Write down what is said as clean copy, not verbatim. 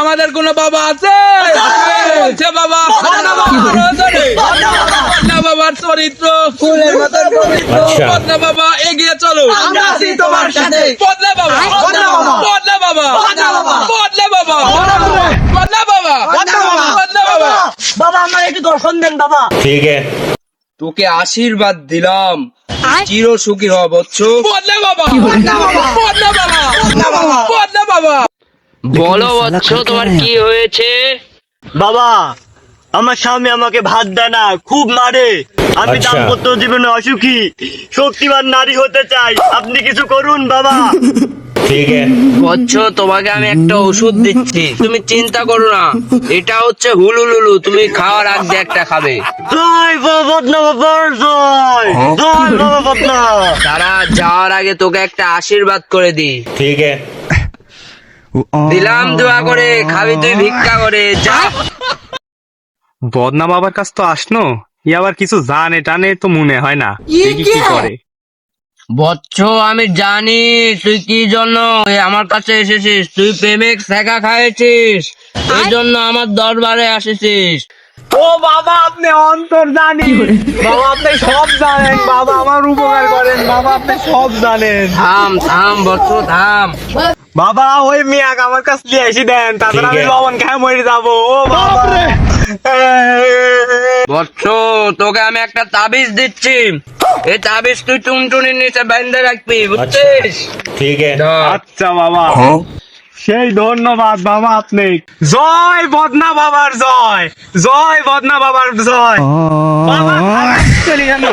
আমাদের কোনো বাবা আছে? বলছে বাবা বদনা বাবার চরিত্র ফুলের মতন পবিত্র। বদনা বাবা এগিয়ে চলো, আমরা আছি তোমার সাথে। বদনা বাবা, বদনা বাবা, বদনা বাবা, বদনা বাবা, বদনা বাবা, বদনা বাবা, বদনা বাবা, বদনা বাবা। বাবা আমার একটু দর্শন দেন বাবা। ठीक है। তোকে আশীর্বাদ দিলাম, চির সুখী হব বৎস। বদনা বাবা, বদনা বাবা, বদনা বাবা, বদনা বাবা, বদনা বাবা। বলো বৎস, তোমার কি হয়েছে? বাবা, আমার স্বামী আমাকে ভাত দেয় না, খুব মারে। আমি আচ্ছা। দাম্পত্য জীবনে অসুখী, শক্তিমান নারী হতে চাই, আপনি কিছু করুন বাবা। ठीक है। বৎস, তোমাকে আমি একটা ওষুধ দিচ্ছি, তুমি চিন্তা করো না। এটা হচ্ছে হুলুলুলু, তুমি খাওয়ার আগ দিয়ে একটা খাবে। জয় বাবা বদনা বাবার জয়, জয় বাবা বদনা। তারা যাওয়ার আগে তোকে একটা আশীর্বাদ করে দি। ठीक है। দিলাম দোয়া করে, খাবি তুই ভিক্ষা করে, যা। বদনা বাবার কাছ তো আসনো, ই আবার কিছু জানে টানে তো মনে হয় না। দেখি কি করে। বৎস, আমি জানি তুই কি জন্য আমার কাছে এসেছিস। তুই প্রেমিক শেখা খাইছিস, এই জন্য আমার দরবারে আসেছিস। ও বাবা, আপনি অন্তর জানি। বাবা আপনি সব জানেন, বাবা আমার উপকার করেন, বাবা আপনি সব জানেন। থাম থাম বৎস, থাম। বাবা ওই মিয়াক আমার কাছ দিয়ে এসে দেন, তারপর আমি ঠিক আছে। লবণ খেয়ে মরে যাবো। ও বাবা, বৎস, তোকে আমি একটা তাবিজ দিচ্ছি। এই তাবিজ তুই টুনটুনির নিচে বেঁধে রাখবি, বুঝছিস? ठीक है। ধর। আচ্ছা বাবা, সেই ধন্যবাদ বাবা আপনি। জয় বদনা বাবার জয়, জয় বদনা বাবার জয়। বাবা চলে গেল।